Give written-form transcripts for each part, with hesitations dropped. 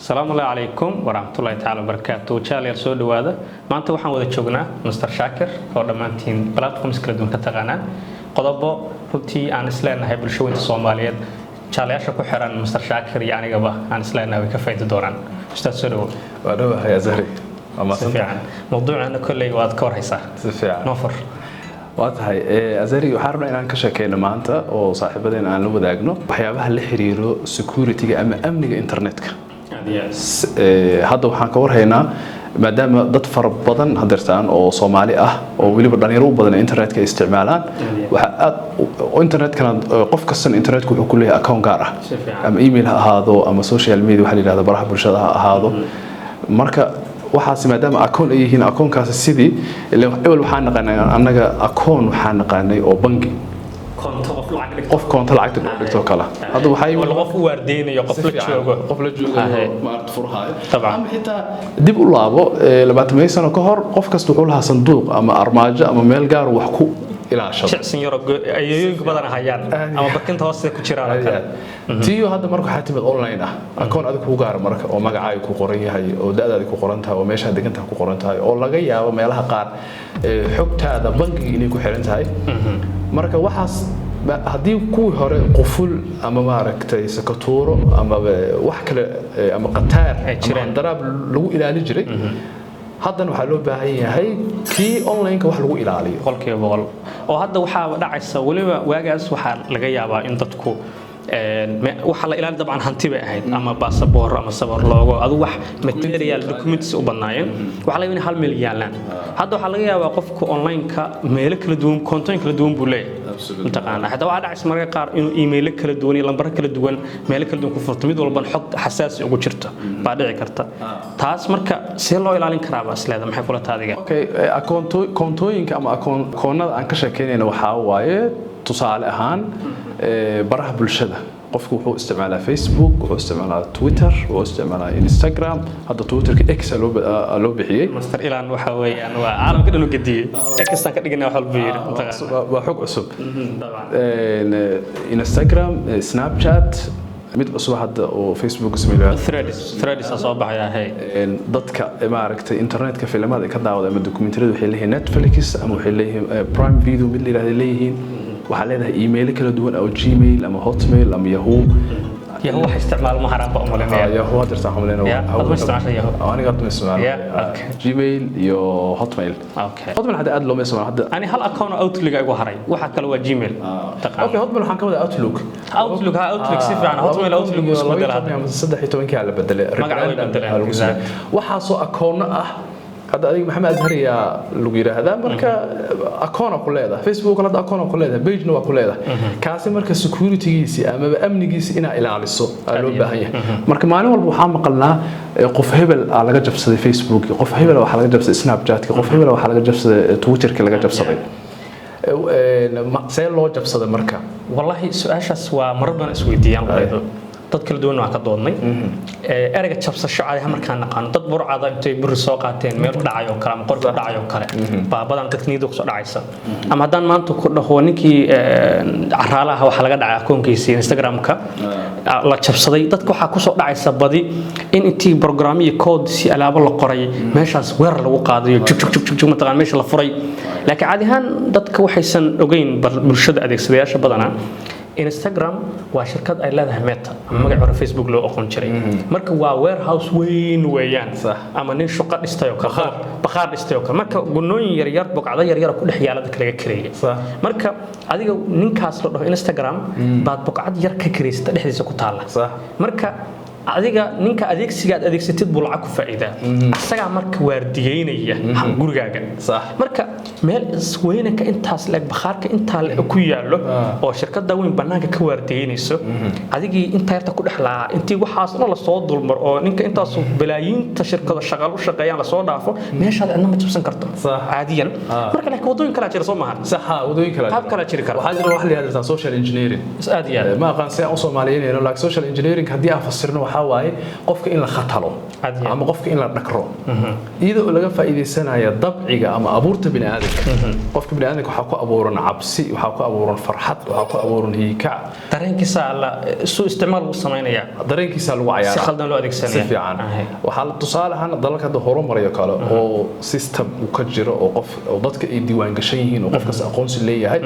السلام عليكم ورحمة الله تعالى وبركاته. جالير سو دواده maanta waxaan wada joognaa Mr. Shaakir oo dhamaantiin platforms kala duwan ka taqaanaan qodobo runtii aan isleenahay bulshooyinka Soomaaliyeed jaalayaasha ku xiran Mr. Shaakir iyo anigaba aan isleenahay way ka faa'iido doonaan ustaad soo dhawo wadaba ya Zahri ama fiican mawduucana kulay waad ka warhaysaa si fiican noofar waatahay Azari waxaan rabnaa inaan ka sheekeyno maanta oo saaxiibadeen aan la wadaagno waxyaabaha la xiriiro security-ga ama amniga internetka hadda waxaan ka warhaynaa maadaama dad fara badan hadirtaan oo Soomaali ah oo waliba dhalinyaro u badan internetka isticmaalaan waxa aad internetkana qof kasta internetka wuxuu ku leeyahay account gaar ah ama email ha ahaado ama social media waxa la yiraahdo baraha bulshada ha ahaado marka waxaas maadaama account ay yihiin account-kaas sidii ilaa waxaan naqaanay annaga account waxaan naqaanay oo bangi qof koonto lacagta dhigto kala hada waxay qof u waardeynayo qof la joogo ma art furhaay ama xitaa dib u laabo 20 sano ka hor qof kasta wuxuu lahaa sanduuq ama armaajo ama meel gaar wax ku ilaashado shicsan yaro ayaygu badan hayaan ama barkinta hoose ku jiraan kale tiyo hadda marka waxa timid online ah account adag ku gaar marka oo magacaaga ku qoran yahay oo daadaada ku qoran tahay oo meesha degantahay ku qoran tahay oo laga yaabo meelaha qaar xogtaada bangiga inay ku xiran tahay marka waxaas hadii ku hore qoful ama maaragtay sakatuuro ama wax kale ama qataar ama darab lagu ilaali jiray haddana waxa loo baahan yahay kii online-ka wax lagu ilaaliyo qolkiiba boqol oo hadda waxa dhacaysa waliba waagaas waxa laga yaabaa in dadku waxa la ilaali dabcan hanti bay ahayd ama passport ama sawir loogo adu wax material documents u banaayeen waxa la yimid 1 milyan hadda waxa laga yaabaa qofku online-ka meel kala duwan content kala duwan buu leeyahay intaqaana hada waxa dhacaysa marka qaar inuu email kala duwan iyo lambar kala duwan meel kala duwan ku furto mid walba xog xasaasi ugu jirta baa dhici karta taas marka si loo ilaalin karaa baa isleedahay maxay kula taadiga okay account-ooyinka ama account-koonada aan ka sheekeynayna waxa waaye tusaale ahaan baraha bulshada qofku wuxuu isticmaalaa Facebook wuxuu isticmaalaa Twitter wuxuu isticmaalaa Instagram hadda Twitterka X loo bixiyay master ilaan waxa weeyaan waa caalamka dhan u gadiyay X aan ka dhignaa wax walba yiri waa xog cusub Instagram Snapchat mid cusub hadda oo Facebook ismaayaa threads soo baxaya dadka maaragtay internetka filimada ka daawada ama dokumentariyada waxay leeyihiin Netflix ama waxay leeyihiin Prime Video mid la yiraahdo leeyihiin waxa leedahay email kala duwan oo Gmail ama Hotmail ama Yahoo wax isticmaal ma haraba umaleynaya Yahoo hadda isticmaalana waa isticmaashay Yahoo aniga hadda isticmaal Gmail iyo Hotmail Hotmail hadda aad loo meesho hadda ani hal account Outlook ay ugu haray waxa kale waa Gmail okay Hotmail waxaan ka wada Outlook si fiican Hotmail Outlook isku beddelay 13 ka la bedelay magaca waxa soo account ah hada adiga Maxamed Azhariya lagu yiraahdaa marka account ku leedahay Facebook la account ku leedahay page waa ku leedahay kaasi marka security-giisa ama amnigiisa ina ilaaliso loo baahan yahay marka maalin walba waxaan maqalnaa qof hebel laga jabsaday Facebook qof hebel waxa laga jabsaday Snapchat qof hebel waxa laga jabsaday Twitter laga jabsaday see loo jabsaday marka wallahi su'aashaas waa marban isweydiiyaan qeydo dad kala duwan waa ka doodnay erayga jabsasho caadi markaan naqaan dad burcada intay bur soo qaateen meel dhacayo kala ama qorka dhacayo kale baabadan dadkniido ku soo dhacaysa ama hadaan maanta ku dhaho ninkii caraalaha waxa laga dhacay akoonkiisa Instagram-ka la jabsaday dadka waxa ku soo dhacaysa badi in intii program iyo code si alaabo la qoray meeshaas weer lagu qaadayo jug mataqaan meesha la furay laakiin caadi ahaan dadka waxaysan ogeyn bulshada adeegsadayaasha badana Instagram waa shirkad ay leedahay Meta ama magaca Facebook loo aqoon jiray marka waa warehouse weyn weeyaan ama nin shaqo dhistay oo ka baqaar dhistay oo marka gunooyin yar yar bogcada yar yar ku dhex yaala dadka laga kireeyay marka adiga ninkaas la dhaho Instagram baad bogcad yar ka kireysata dhexdiisa ku taala marka adiga ninka adeegsigaad adeegsatid buu lacag ku faa'iidaa asaga marka waardiyeynaya gurigaaga marka meel isweynka intaas leeg bakhaarka inta ku yaalo oo shirkadda weyn banaanka ka waardiyeynayso adigii inta yarta ku dhaxlaa intii waxaas la soo dulmar oo ninka intaas balaayiinta shirkado shaqaal u shaqeeyaan la soo dhaafo meeshaad adna ma jabsan karto caadiyan marka laakiin wadooyin kala jira soo maaha wadooyin kala jira waxa jira wax la yiraahdo social engineering aad iyo ma aqaan si aan Soomaaliyeed laakiin social engineering hadii aan fasirno waxa waxa waaye qofka in la khatalo Adiga. ama qofka in la dhakro iyadoo laga faa'iideysanayo dabciga ama abuurta bini'aadamka qofka bini'aadamka waxa ku abuuran cabsi waxa ku abuuran farxad waxa ku abuuran hiikac dareenkiisa la soo isticmaal u sameynaya dareenkiisa lagu cayaaraa si khaldan loo adeegsanaya si fiican waxa la tusaale ahaan dalalka hadda horumariyo kale oo system uu ka jiro oo qof oo dadka ay diiwaan gashan yihiin oo qofkaas aqoonsi leeyahay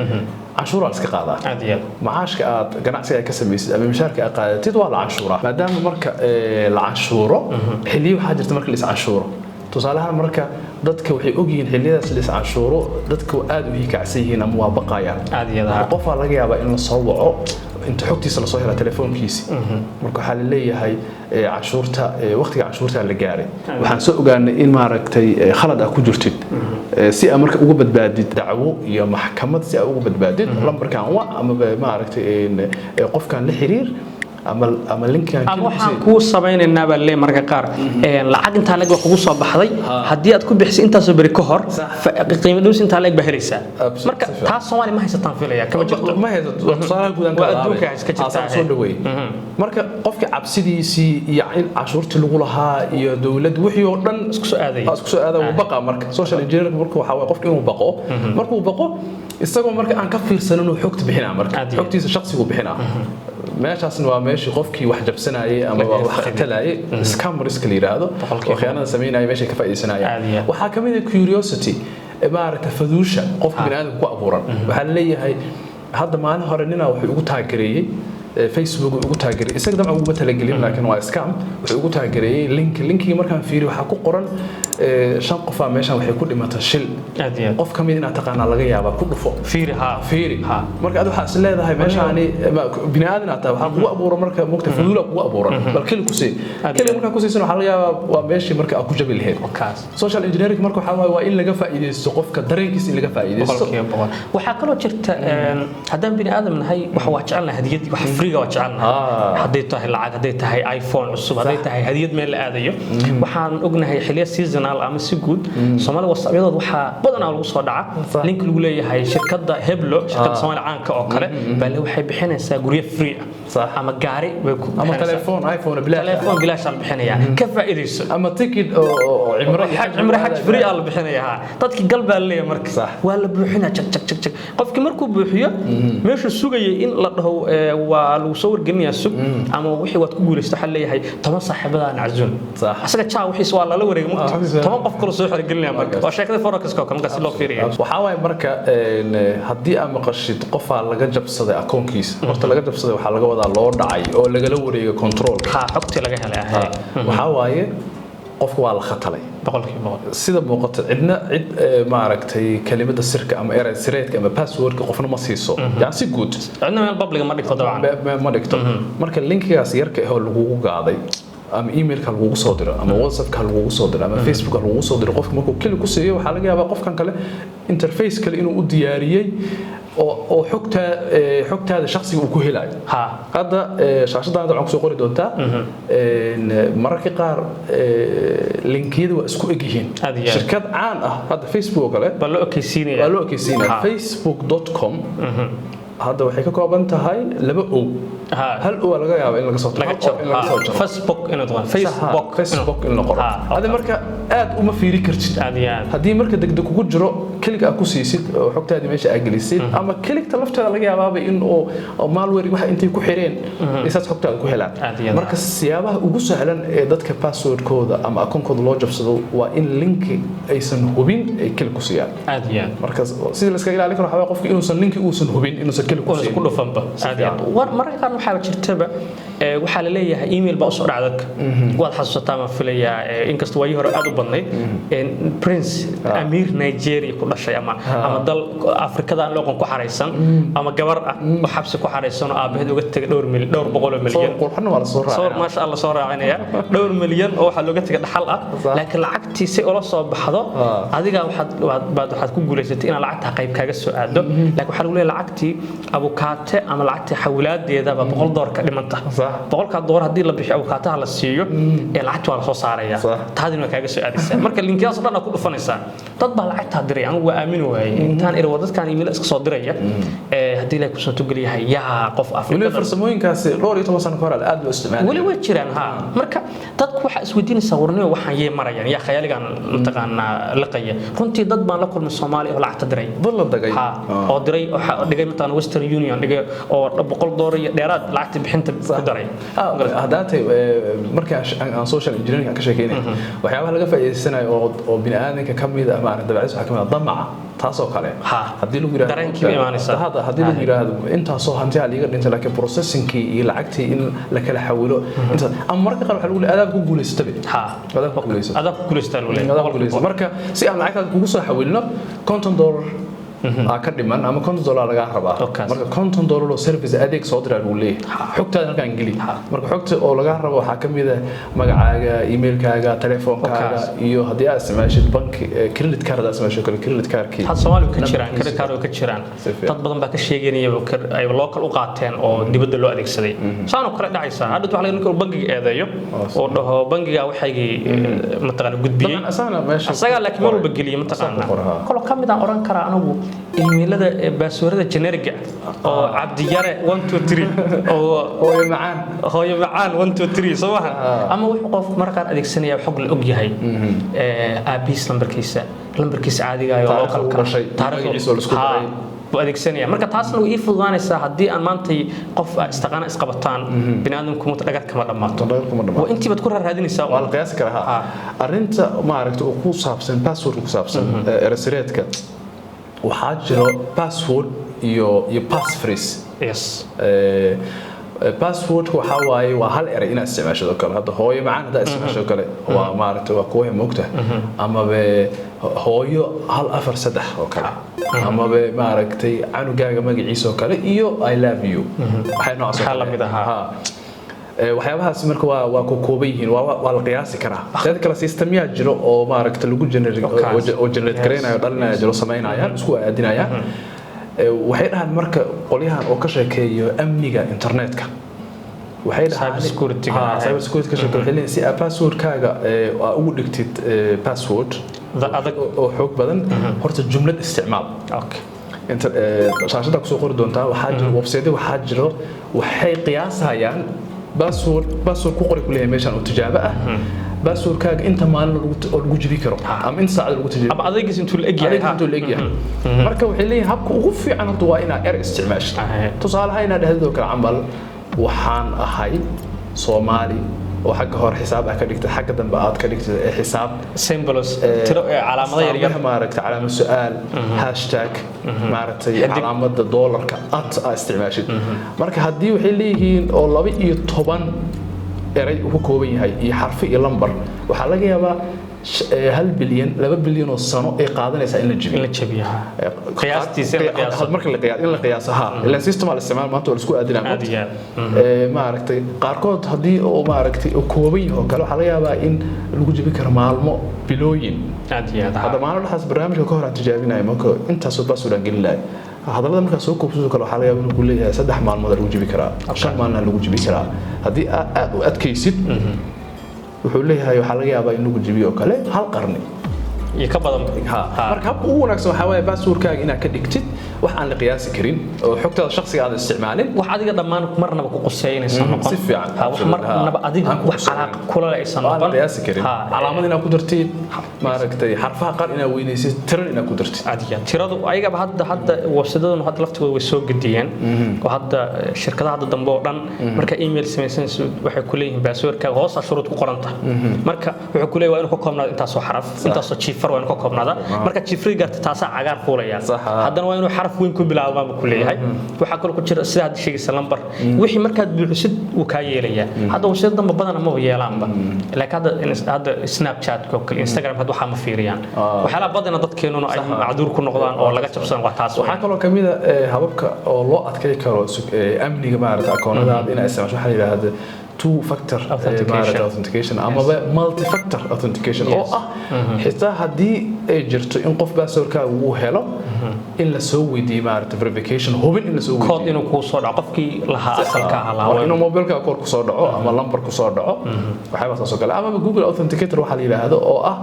canshuur iska qaadaa adiga macaashka aad ganacsiga ay ka sameeysid ama mishaarka aad qaadatid waa la canshuuraa maadaama marka la canshuuro xilliyo waxa jirta marka la is canshuuro tusaalahan marka dadka waxay og yihiin xilliyadaas la is canshuuro dadku aad u hiikacsan yihiin ama waa baqayaan adiga qof waa laga yaabaa in la soo waco inta xogtiisa la soo hela telefoonkiisa marka waxa la leeyahay canshuurta waqtiga canshuurta la gaaray waxaan soo ogaanay in maaragtay khalad ah ku jirtid si aad marka uga badbaadid dacwo iyo maxkamad si aad uga badbaadid lambarkan waa ama maaragtay qofkan la xiriir ama linkan ama waxaan ku sameeynaynaa baa leeyahay marka qaar lacag inta leeg kugu soo baxday hadii aad ku bixisay intaas oo bari ka hor qiimo dhus inta leeg baa helaysaa marka taas Soomaali ma haysataan fiilaya kama jirto ma haysato tusaale gudan ka adduunka iska jirta soo dhaweey marka qofka cabsidiisii iyo in cashuurta lagu lahaa iyo dawlad wixii oo dhan isku soo aaday uu baqa marka social engineering marka waxa way qofka inuu baqo markuu baqo isagoo marka aan ka fiirsanin inuu xogta bixinaa marka xogtiisa shakhsigu bixinaa meeshaasna waa meeshii qofkii wax jabsanayay ama wax khatalayay scam risk la yiraahdo oo khiyaanada sameynaya meesha ka faa'iideysanaya waxa kamid ah curiosity maaragta faduusha qofka bini'aadamku ku abuuran waxa la leeyahay hadda maalin hore nina wuxuu ugu taageeray Facebook ugu taageeray isaga dabcan ugu talagelin laakiin waa scam wuxuu ugu taageeray linkiga markaan fiiriyo waxa ku qoran shan qof meeshan waxay ku dhimatay shil qof kamid ina taqaana laga yaaba ku dhufo fiiri marka aad waxa is leedahay meeshaani bini'aadan aad waxa kugu abuuran marka mugta fuduula kugu abuuran bal kale ku sii kale marka ku siisan waxa laga yaaba waa meeshii marka aad ku jabi lahayd social engineering marka waxa waa in laga faa'iideysto qofka dareenkiisa in laga faa'iideysto waxa kale jirta hadaan bini'aadan nahay waxa waa jecelnahay hadiyad wax friga waa jecelnahay haday tahay lacag haday tahay iPhone cusub haday tahay hadiyad meel la aadayo waxaan ognahay xilliya seasonal ama si guud Soomaali wasaabiyadood waxa badan lagu soo dhaca link lagu leeyahay shirkadda Heblo shirkadda Soomaali caanka oo kale bal waxay bixinaysaa guryo free ama gaari ama telefoon iPhone bilaash aan bixinaya ka faa'iideyso ama ticket oo cimro xaj free aan bixinaya dadkii galba leeyahay marka waa la buuxina jag qofkii markuu buuxiyo meesha sugayay in la dhaho waa lagu soo wargelinayaa sug ama wixii waad ku guuleystay waxa leeyahay 10 saaxiibadaan cazun asaga jaa wixii waa la wareegay 10 qof kale soo xirgelinaya marka waa sheekada forex ka marka si loo fiiriyo waxa way marka hadii aad maqashid qof laga jabsaday akoonkiisa horta laga jabsaday waxa laga wadaa loo dhacay oo laga la wareegay control xogti laga helay waxa waaye qofku waa la khatalay sida muuqata cidna cid maaragtay kalimada sirka ama erey sireedka ama passwordka qofna ma siiso yani si guud cidna meel public ma dhigto dabcan ma dhigto marka linkigaas yarka ah oo lagu gaaday ama emailka lagu soo diro ama WhatsAppka lagu soo diro ama Facebookka lagu soo diro qofka markuu kaliya ku siiyo waxa laga yaabaa qofkan kale interface kale inuu u diyaariyay oo xogtaada shakhsiga uu ku helayo hadda shaashadaan waxaan ku soo qori doontaa mararka qaar linkiyadu waa isku egyihiin shirkad caan ah hadda Facebook kale bal loo okeysiinaya facebook.com hadda waxay ka kooban tahay laba o hal oo laga yaabo in laga soo jaro Facebook in la qoro hada marka aad uma fiiri kartid hadii marka degdeg kugu jiro kaliga aad ku siisid xogtaadii meesha aad gelisid ama kaligta lafteeda laga yaabo in oo malware waxa intay ku xireen isaas xogtaada ku helaan marka siyaabaha ugu sahlan ee dadka passwordkooda ama akoonkooda loo jabsado waa in linki aysan hubin ay kaliya ku siiyaan marka sida la iska ilaalin karo waxa qofka inuusan linki uusan hubin inuusan kaliya ku siin ku dhufanba marka qaar waxa jirtaba waxa la leeyahay email ba soo dhacday waad xasuusataa ma filayaa inkastoo way hore aad u badnayd prince amir Nigeria ku dhashay ama dal Afrikada aan loo ku xareysan ama gabar ah oo xabsi ku xareysan oo aabaheed uga tagay dhowr milyan qurxan waa la soo raacay ma sha Allah soo raacinaya dhowr milyan oo waxa looga tagay dhaxal ah laakiin lacagtiisa oo la soo baxdo adiga waxaad ku guuleysatay in lacagta qayb kaaga soo aado laakiin waxa lagu leeyahay lacagtii abukaate ama lacagtii xawlaadeeda $100 ka dhimanta boqolka dollar hadii la bixiyo awkaataha la siiyo ee lacagta waa la soo saaraya taadina kaaga soo aadaysa marka linkiyaas dhan ku dhufanaysa dad baa lacagta diray anigu waa aamin waayay intaan ir wadadkan email iska soo diraya hadii la ku soo tugaliyahay yaa qof Afrika farsamooyinkaas dhowr iyo 10 sano ka hor aad loo isticmaalay wali way jiraan marka dadku waxa isweydiinaysa warniyo waxaan yee marayaan yaa khayaligan mataqaana laqaya runtii dad baan la kulmay Soomaali oo lacagta diray ballan dagay oo diray oo dhigay mataqaana Western Union dhigay oo $100 iyo dheeraad lacagta bixinta ku daray hadaatay markii aan social engineering ka sheekeynay waxyaabaha laga faa'iideysanayo oo bini aadanka kamid ah maana dabacayso waxa kamid ah damaca taasoo kale hadii lagu yiraahdo dareenkii imaanaysa hadii lagu yiraahdo inta soo hantiya liiga dhinta laakiin processingkii iyo lacagtii in la kala xawilo inta ama marka qaar waxa lagu leeyahay adaab ku guuleystay adaab ku guuleystay marka si aan lacagta kugu soo xawilno $50 ka dhiman ama $50 laga rabaa marka $50 oo service adeeg soo diraa uu leeyahay xogtaada halkaan geli marka xogta oo laga rabo waxa kamid ah magacaaga emailkaaga telefoonkaaga iyo hadii aad isticmaashid bank credit card aad isticmaasho credit cardkii had Soomaali ka jiraan credit card oo ka jiraan dad badan baa ka sheeganaya ay local u qaateen oo dibadda loo adeegsaday saan oo kale dhacaysa hadda waxa laga ninka bangiga eedeeyo oo dhaho bangiga waxay mataqaan gudbiyay asaga laakiin mar walba geliyo mataqaan kolo kamid aan oran karaa anigu emailada baaswarada generic oo Cabdi Yare 123 oo hooyo macaan 123 sawaha ama wuxuu qof markaa adeegsanaya xog la og yahay abis lambarkiisa caadiga ah oo local ka taariikhdiisa la isku daray adeegsanaya marka taasna way fududaanaysaa hadii aan maanta qof istaqana isqabataan binaadamku muddo dhagar kama dhamaato oo intii bad ku raadinaysaa waa la qiyaas karaa arinta ma aragto oo ku saabsan password ku saabsan erasireedka waxaa jiro password iyo passphrase yes password waxa waaye waa hal eray inaad isticmaasho kale hadda hooyo macaan hada isticmaasho kale waa maaragtay waa kuwa moogta ama be hooyo hal afar saddex oo kale ama be maaragtay canugaaga magaciisa oo kale iyo I love you waxay noocaas la mid aha waxyaabahaas marka waa ku kooban yihiin waa la qiyaasi karaa dad kala systemya jiro oo maaragtay lagu generate gareynayo dhalinayo jiro sameynaya isku aadinaya waxay dhahan marka qoliyahan oo ka sheekeeyo amniga internetka waxay dhahan cyber security ka sheekeeyo si passwordkaaga ugu dhigtid password adag oo xoog badan horta jumlad isticmaal inta shaashada ku soo qori doontaa waxaa jiro website waxaa jiro waxay qiyaasayaan password ku qori kuleeyahay meeshan oo tijaabo ah passwordkaaga inta maalin lagu jibi karo ama inta saacad lagu tijaabo ama adeegis intuu la egyahay marka waxay leeyihiin habka ugu fiican horta waa inaad er isticmaashid tusaalaha inaad dhahdo kala camal waxaan ahay Soomaali oo xagga hor xisaab ka dhigtay xagga dambe aad ka dhigtay xisaab symbols tiro calaamado yar yar maaragtay calaamad su'aal hashtag maaragtay calaamada dollarka aad isticmaashid marka hadii waxay leeyihiin oo 12 eray uu kooban yahay iyo xarfi iyo lambar waxa laga yaabaa 1 bilyan 2 bilyan oo sano ay qaadanaysa in la jabiyo qiyaastiisa marka la qiyaas in la qiyaasaha ila system al isticmaal maanta oo isku aadinaa maaragtay qaarkood hadii oo maaragtay oo kooban yahay oo kale waxa laga yaabaa in lagu jabi karo maalmo bilooyin hada maalmo dhaxas barnaamijka ka hor aan tijaabinayo marka intaas oo password aan gelinayo hadalada marka soo koobsado kale waxa laga yaabaa inuu leeyahay 3 maalmood lagu jabi karaa 5 maalmood lagu jabi karaa hadii aad u adkaysid wuxuu leeyahay waxa laga yaabaa inuu jabiyo kale hal qarni iyo ka badan marka habka ugu wanaagsan waxa weeye passwordkaaga inaad ka dhigtid wax aan la qiyaasi karin oo xogtaada shakhsiga aad isticmaalin wax adiga dhamaan marnaba ku qoseynaysan noqon si fiican wax marnaba adiga wax calaaqad kula aysan noqon qiyaasi karin calaamad inaad ku dartid maaragtay xarfaha qaar inaad weynaysid tiran inaad ku dartid adiga tiradu ayaga hadda website-adan hadda laftigooda way soo gadiyeen oo hadda shirkadaha hadda dambe oo dhan marka email sameeysan waxay ku leeyihiin passwordkaaga hoos shuruud ku qoran tahay marka wuxuu ku leeyahay inuu ka koobnaado intaas oo xaraf intaas oo chief waan ka koobnaada marka chiefriga garta taas cagaar kuulaya haddana waa inuu xaraf weyn ku bilaabo ku leeyahay waxa kale ku jira sida aad sheegaysa lambar wixii markaad buuxisid uu ka yeelaya hadda washada dambe badan ma yeelaanba laakiin hadda Snapchat ko kale Instagram hadda waxa ma fiiriyaan waxa la badan dadkeenuna ay macduur ku noqdaan oo laga jabsan waa taas waxa kale kamid ah hababka oo loo adkeey karo amniga maaragtay akoonada inaad isticmaasho waxa yiraahdo two factor authentication ama multi factor authentication oo ah xitaa hadii ay jirto in qof passwordkaaga uu helo in la soo weydiiyo maaragtay verification hubin in la soo weydiiyo code inuu ku soo dhaco qofkii lahaa asalka ahaa inuu mobilka kor ku soo dhaco ama number ku soo dhaco waxay soo kale ama Google Authenticator waxa la yiraahdo oo ah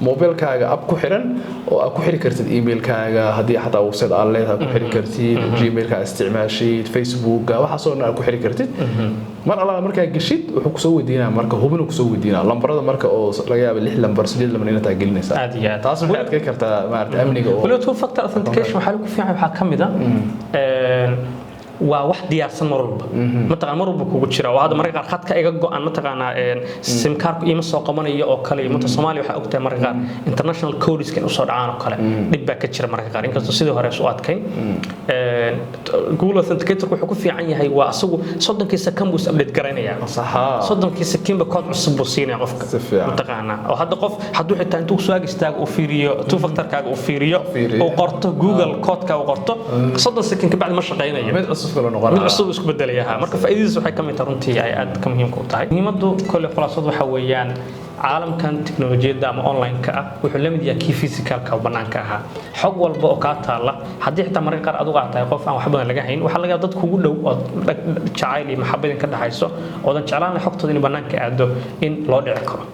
mobilkaaga app ku xiran oo aad ku xiri kartid emailkaaga hadii xataa website aad leedahay ku xiri kartid gmailka isticmaashid facebook waxa soo ku xiri kartid mar alla markaa gashid wuxuu ku soo weydiinaa marka hubin ku soo weydiinaa lambarada marka oo laga yaabo 6 lambar 8 lambar inaad gelinaysaa aad iyo taas waxay adkay kartaa maaragtay amniga oo waliba two factor authentication waxa lagu fiican waxa kamid ah waa wax diyaarsan mar walba mataqaan mar walba kugu jira oo hada marka qaar khadka iga go'an mataqaana sim card ima soo qabanayo oo kale inta Soomaaliya waxa ogtahay marka qaar international codes kan u soo dhacaan oo kale dib baa ka jira marka qaar inkastoo sidii hore soo adkayn Google Authenticator wuxuu ku fiican yahay waa asagu 30 second buu update gareynaya saxa 30 second ba code cusub buu siinaya qofka mataqaana oo hada qof haduu xitaa intuu soo agistaago oo fiiriyo two factor kaaga oo fiiriyo oo qorto Google code ka oo qorto 30 second ka bacdi ma shaqeynayo mid cusub isku bedelayaa marka faa'iidadiisu waxay kamid tahay runtii ay aad ka muhiim u tahay muhiimadu kulli khulaasadu waxa weeyaan caalamkan tiknoolajiyada ama online ka ah wuxuu la mid yahay kii physical ka banaanka ah xog walba oo ka taala hadii xitaa marka qaar adigu aad tahay qof aan wax badan laga hayn waxa laga yaabaa dad kugu dhow oo jacayl iyo maxabad ka dhaxayso oo dan jeclaan xogtooda in banaanka aado in loo dhici karo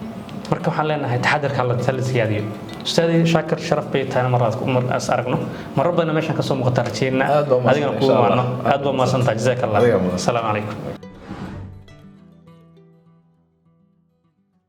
marka waxaan leenahay taxadarka la talisiyaadiyo ustaadi shaakir sharaf bay tahay marad umar as aragno marabana meeshan ka soo muuqata rajayna adigana ku waano aad baa ma santaa jazakallah assalamu alaykum